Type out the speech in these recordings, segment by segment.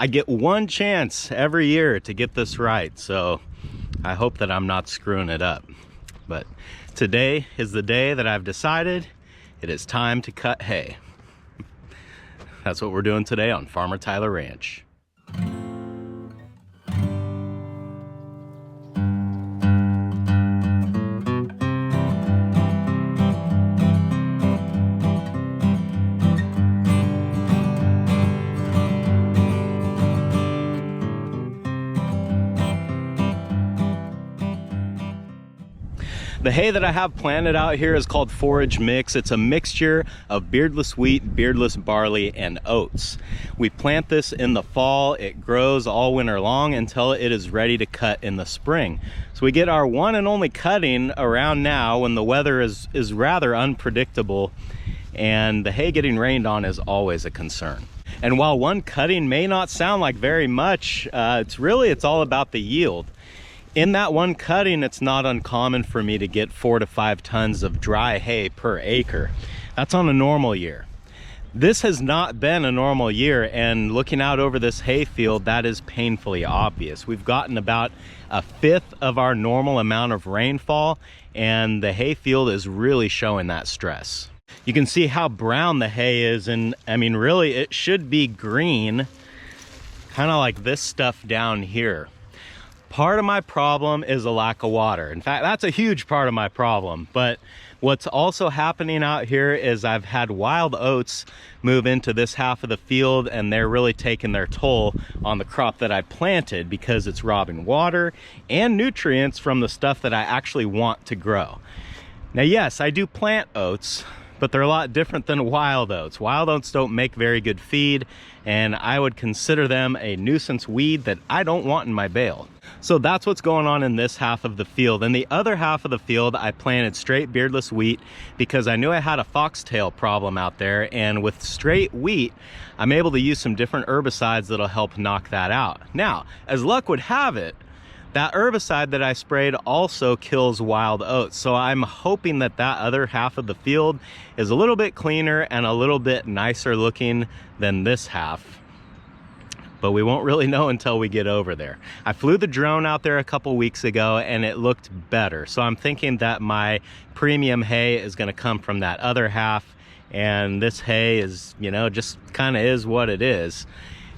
I get one chance every year to get this right, so I hope that I'm not screwing it up. But today is the day that I've decided it is time to cut hay. That's what we're doing today on Farmertylerranch. The hay that I have planted out here is called forage mix. It's a mixture of beardless wheat, beardless barley, and oats. We plant this in the fall. It grows all winter long until it is ready to cut in the spring. So we get our one and only cutting around now when the weather is rather unpredictable, and the hay getting rained on is always a concern. And while one cutting may not sound like very much, it's all about the yield. In that one cutting, it's not uncommon for me to get 4 to 5 tons of dry hay per acre. That's on a normal year. This has not been a normal year, and looking out over this hay field, that is painfully obvious. We've gotten about 1/5 of our normal amount of rainfall, and the hay field is really showing that stress. You can see how brown the hay is, and I mean, really, it should be green, kind of like this stuff down here. Part of my problem is a lack of water. In fact, that's a huge part of my problem. But what's also happening out here is I've had wild oats move into this half of the field, and they're really taking their toll on the crop that I planted because it's robbing water and nutrients from the stuff that I actually want to grow. Now, yes, I do plant oats, but they're a lot different than wild oats. Wild oats don't make very good feed, and I would consider them a nuisance weed that I don't want in my bale. So that's what's going on in this half of the field. In the other half of the field, I planted straight beardless wheat because I knew I had a foxtail problem out there, and with straight wheat, I'm able to use some different herbicides that'll help knock that out. Now, as luck would have it, that herbicide that I sprayed also kills wild oats. So I'm hoping that that other half of the field is a little bit cleaner and a little bit nicer looking than this half. But we won't really know until we get over there. I flew the drone out there a couple weeks ago and it looked better. So I'm thinking that my premium hay is gonna come from that other half, and this hay is, you know, just kind of is what it is.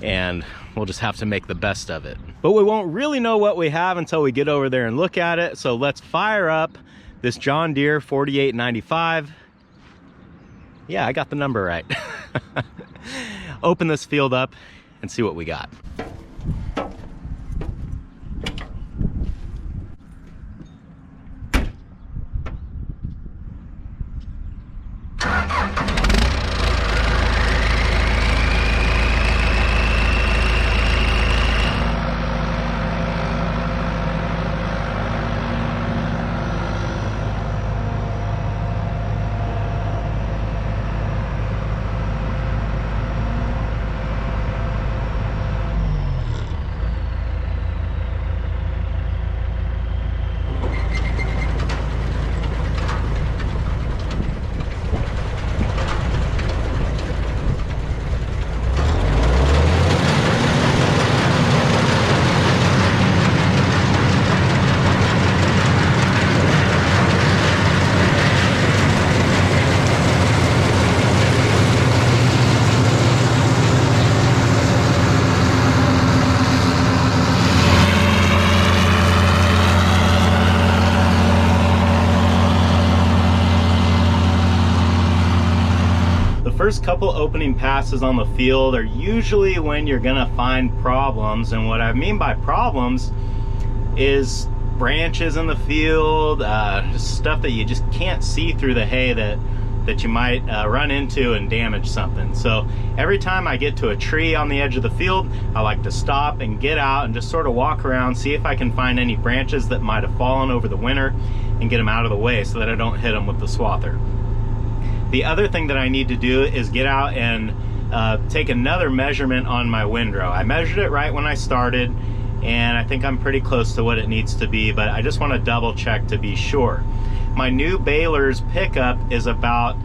And we'll just have to make the best of it. But we won't really know what we have until we get over there and look at it. So let's fire up this John Deere 4895. Yeah, I got the number right. Open this field up and see what we got. First couple opening passes on the field are usually when you're gonna find problems, and what I mean by problems is branches in the field, stuff that you just can't see through the hay that you might run into and damage something. So every time I get to a tree on the edge of the field, I like to stop and get out and just sort of walk around, see if I can find any branches that might have fallen over the winter and get them out of the way so that I don't hit them with the swather. The other thing that I need to do is get out and take another measurement on my windrow. I measured it right when I started, and I think I'm pretty close to what it needs to be, but I just want to double check to be sure. My new baler's pickup is about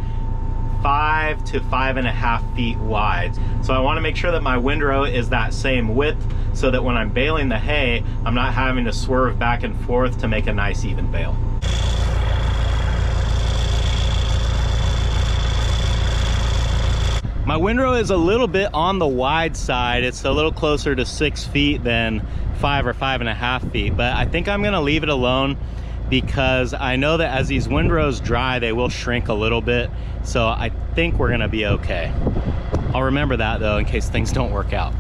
5 to 5.5 feet wide. So I want to make sure that my windrow is that same width so that when I'm baling the hay, I'm not having to swerve back and forth to make a nice even bale. My windrow is a little bit on the wide side. It's a little closer to 6 feet than 5 or 5.5 feet, but I think I'm gonna leave it alone because I know that as these windrows dry, they will shrink a little bit. So I think we're gonna be okay. I'll remember that though, in case things don't work out.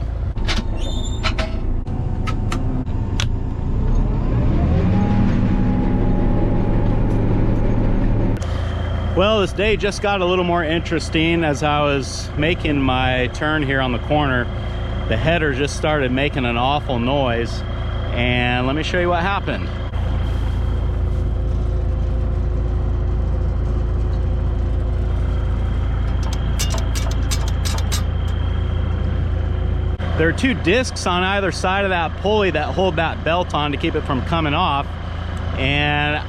Well, this day just got a little more interesting. As I was making my turn here on the corner, the header just started making an awful noise, and let me show you what happened. There are two discs on either side of that pulley that hold that belt on to keep it from coming off, and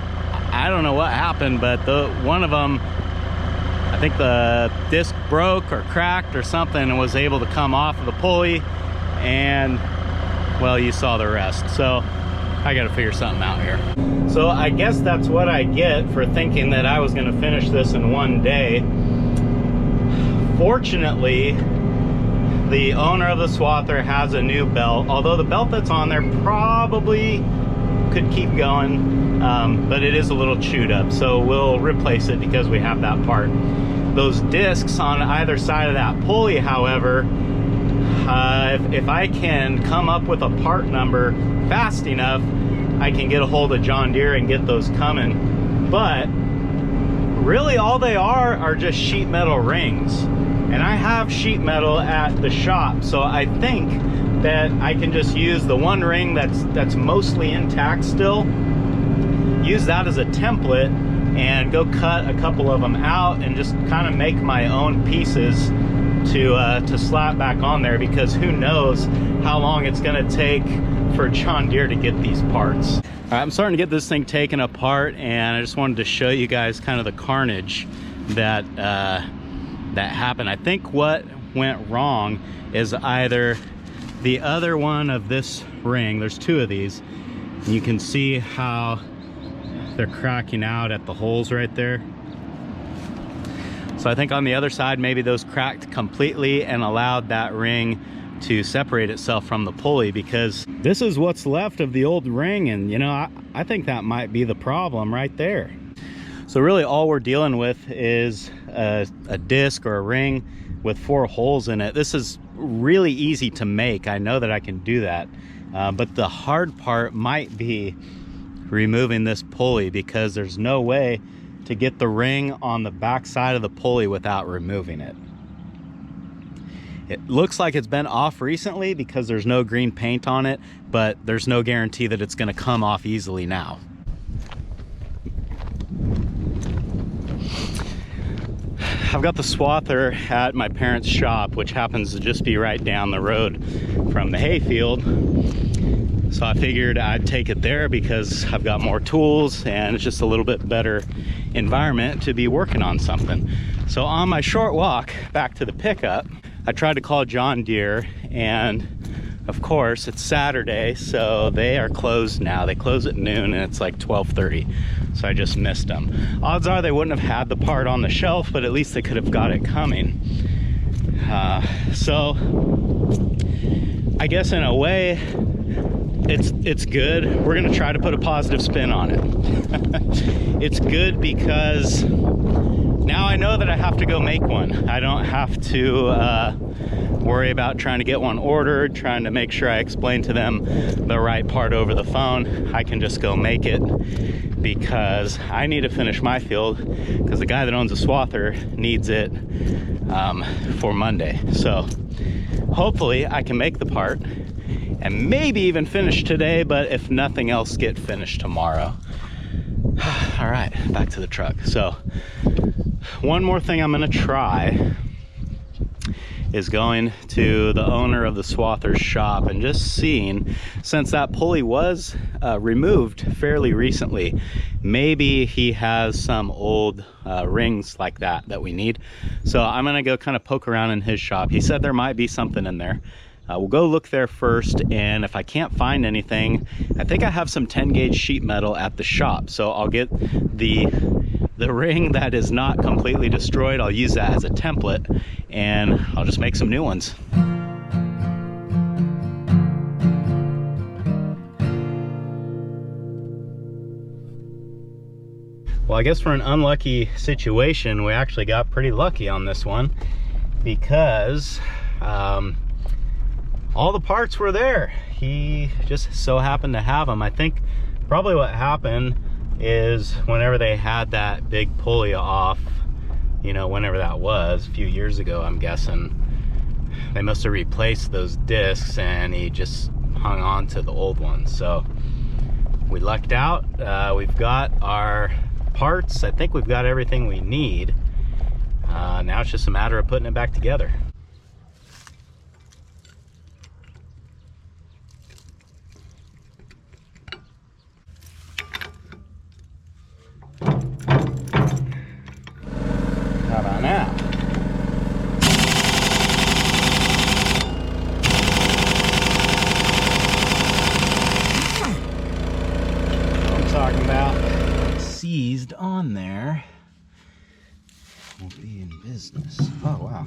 I don't know what happened, but one of them, I think the disc broke or cracked or something and was able to come off of the pulley, and well, you saw the rest. So I got to figure something out here. So I guess that's what I get for thinking that I was going to finish this in one day. Fortunately, the owner of the Swather has a new belt, although the belt that's on there probably could keep going, but it is a little chewed up, so we'll replace it because we have that part. Those discs on either side of that pulley, however, if I can come up with a part number fast enough, I can get a hold of John Deere and get those coming. But really all they are just sheet metal rings, and I have sheet metal at the shop, so I think that I can just use the one ring that's mostly intact still, use that as a template, and go cut a couple of them out and just kind of make my own pieces to slap back on there, because who knows how long it's going to take for John Deere to get these parts. All right, I'm starting to get this thing taken apart, and I just wanted to show you guys kind of the carnage that that happened. I think what went wrong is either the other one of this ring, there's two of these, and you can see how they're cracking out at the holes right there. So I think on the other side, maybe those cracked completely and allowed that ring to separate itself from the pulley, because this is what's left of the old ring, and you know, I think that might be the problem right there. So really all we're dealing with is a disc or a ring with 4 holes in it. This is really easy to make. I know that I can do that, but the hard part might be removing this pulley, because there's no way to get the ring on the back side of the pulley without removing it. It looks like it's been off recently because there's no green paint on it, but there's no guarantee that it's going to come off easily now. I've got the Swather at my parents' shop, which happens to just be right down the road from the hayfield. So I figured I'd take it there because I've got more tools and it's just a little bit better environment to be working on something. So on my short walk back to the pickup, I tried to call John Deere, and of course it's Saturday, so they are closed now. They close at noon and it's like 12:30. So I just missed them. Odds are they wouldn't have had the part on the shelf, but at least they could have got it coming. So I guess in a way it's good. We're gonna try to put a positive spin on it. It's good because now I know that I have to go make one. I don't have to worry about trying to get one ordered, trying to make sure I explain to them the right part over the phone. I can just go make it, because I need to finish my field, because the guy that owns the Swather needs it for Monday. So hopefully I can make the part and maybe even finish today, but if nothing else, get finished tomorrow. All right, back to the truck. So one more thing I'm gonna try is going to the owner of the Swather shop and just seeing, since that pulley was removed fairly recently, maybe he has some old rings like that we need. So I'm gonna go kind of poke around in his shop. He said there might be something in there. We'll go look there first, and if I can't find anything, I think I have some 10 gauge sheet metal at the shop. So I'll get the ring that is not completely destroyed. I'll use that as a template, and I'll just make some new ones. Well, I guess for an unlucky situation, we actually got pretty lucky on this one, because all the parts were there. He just so happened to have them. I think probably what happened is whenever they had that big pulley off, you know, whenever that was, a few years ago, I'm guessing, they must have replaced those discs and he just hung on to the old ones. So we lucked out. We've got our parts. I think we've got everything we need. Now it's just a matter of putting it back together. How about now? What I'm talking about. Seized on there. Will be in business. Oh wow.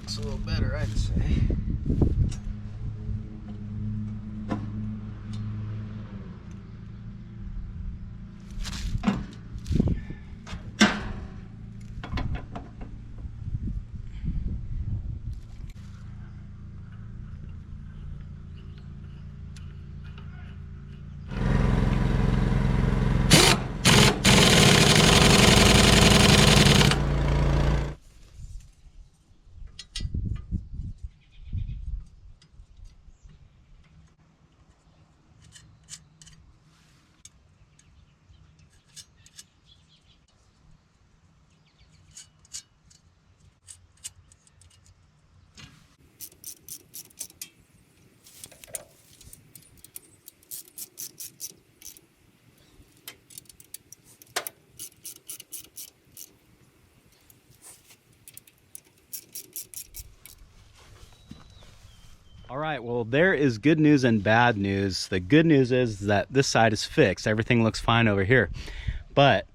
A little better, I'd say. All right, well, there is good news and bad news. The good news is that this side is fixed. Everything looks fine over here. But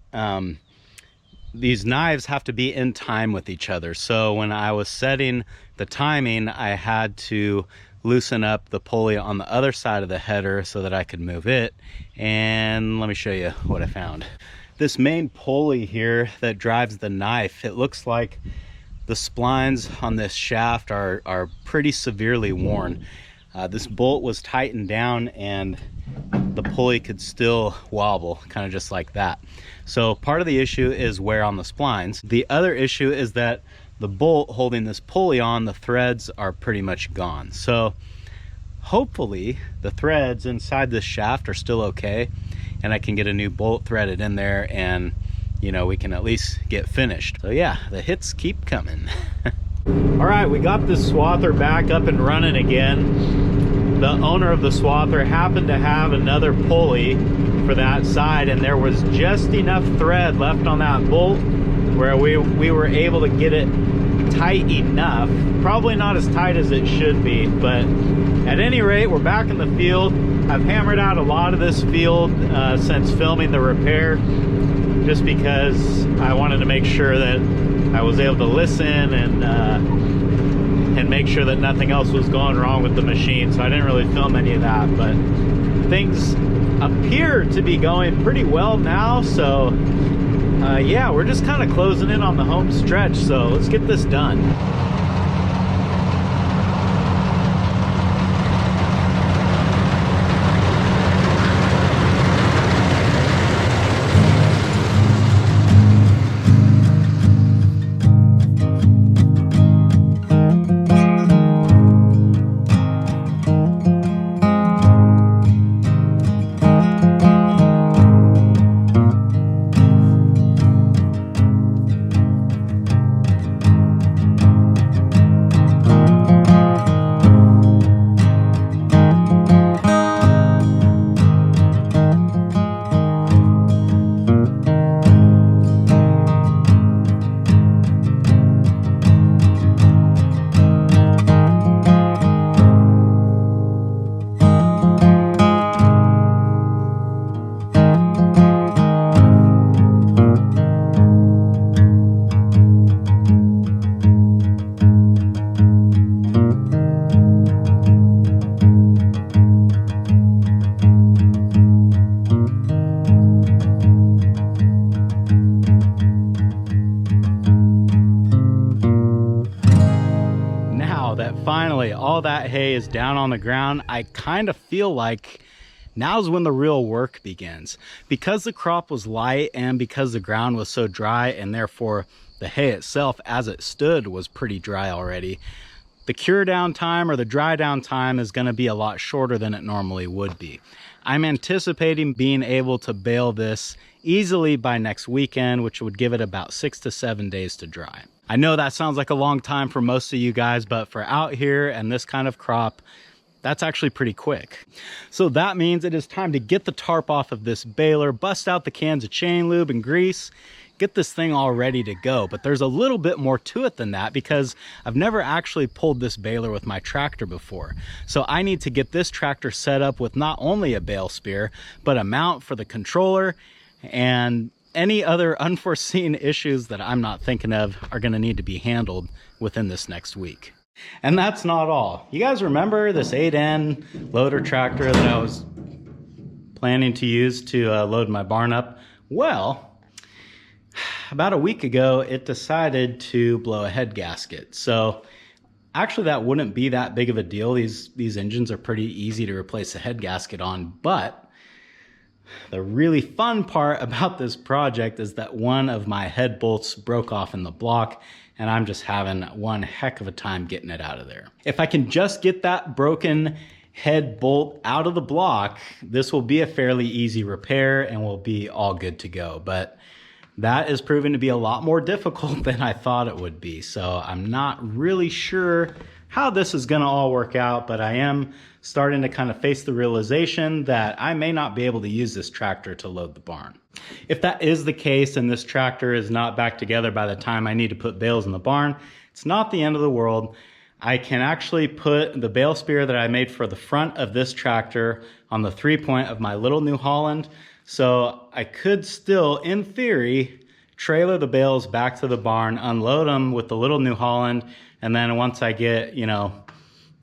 these knives have to be in time with each other. So when I was setting the timing, I had to loosen up the pulley on the other side of the header so that I could move it. And let me show you what I found. This main pulley here that drives the knife, it looks like the splines on this shaft are pretty severely worn. This bolt was tightened down and the pulley could still wobble, kind of just like that. So part of the issue is wear on the splines. The other issue is that the bolt holding this pulley on, the threads are pretty much gone. So hopefully the threads inside this shaft are still okay and I can get a new bolt threaded in there and, you know, we can at least get finished. So yeah, the hits keep coming. All right, we got this Swather back up and running again. The owner of the Swather happened to have another pulley for that side, and there was just enough thread left on that bolt where we were able to get it tight enough. Probably not as tight as it should be, but at any rate, we're back in the field. I've hammered out a lot of this field since filming the repair, just because I wanted to make sure that I was able to listen and and make sure that nothing else was going wrong with the machine, so I didn't really film any of that, but things appear to be going pretty well now. So yeah, we're just kind of closing in on the home stretch, so let's get this done. Finally, all that hay is down on the ground. I kind of feel like now's when the real work begins. Because the crop was light and because the ground was so dry, and therefore the hay itself as it stood was pretty dry already, the cure down time or the dry down time is going to be a lot shorter than it normally would be. I'm anticipating being able to bale this easily by next weekend, which would give it about 6 to 7 days to dry. I know that sounds like a long time for most of you guys, but for out here and this kind of crop, that's actually pretty quick. So that means it is time to get the tarp off of this baler, bust out the cans of chain lube and grease, get this thing all ready to go. But there's a little bit more to it than that, because I've never actually pulled this baler with my tractor before. So I need to get this tractor set up with not only a bale spear, but a mount for the controller, and any other unforeseen issues that I'm not thinking of are going to need to be handled within this next week. And that's not all. You guys remember this 8N loader tractor that I was planning to use to load my barn up? Well, about a week ago, it decided to blow a head gasket. So actually that wouldn't be that big of a deal. These engines are pretty easy to replace a head gasket on, but the really fun part about this project is that one of my head bolts broke off in the block, and I'm just having one heck of a time getting it out of there. If I can just get that broken head bolt out of the block, this will be a fairly easy repair and we'll be all good to go. But that is proving to be a lot more difficult than I thought it would be. So I'm not really sure how this is gonna all work out, but I am starting to kind of face the realization that I may not be able to use this tractor to load the barn. If that is the case and this tractor is not back together by the time I need to put bales in the barn, it's not the end of the world. I can actually put the bale spear that I made for the front of this tractor on the 3-point of my little New Holland. So I could still, in theory, trailer the bales back to the barn, unload them with the little New Holland, and then once I get, you know,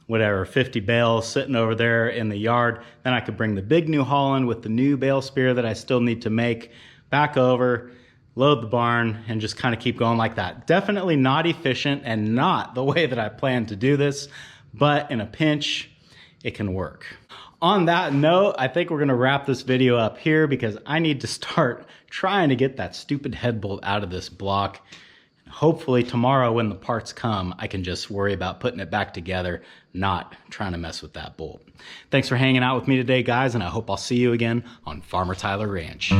whatever, 50 bales sitting over there in the yard, then I could bring the big New Holland with the new bale spear that I still need to make back over, load the barn, and just kind of keep going like that. Definitely not efficient and not the way that I plan to do this, but in a pinch, it can work. On that note, I think we're gonna wrap this video up here because I need to start trying to get that stupid head bolt out of this block. Hopefully tomorrow when the parts come, I can just worry about putting it back together, not trying to mess with that bolt. Thanks for hanging out with me today, guys, and I hope I'll see you again on Farmer Tyler Ranch.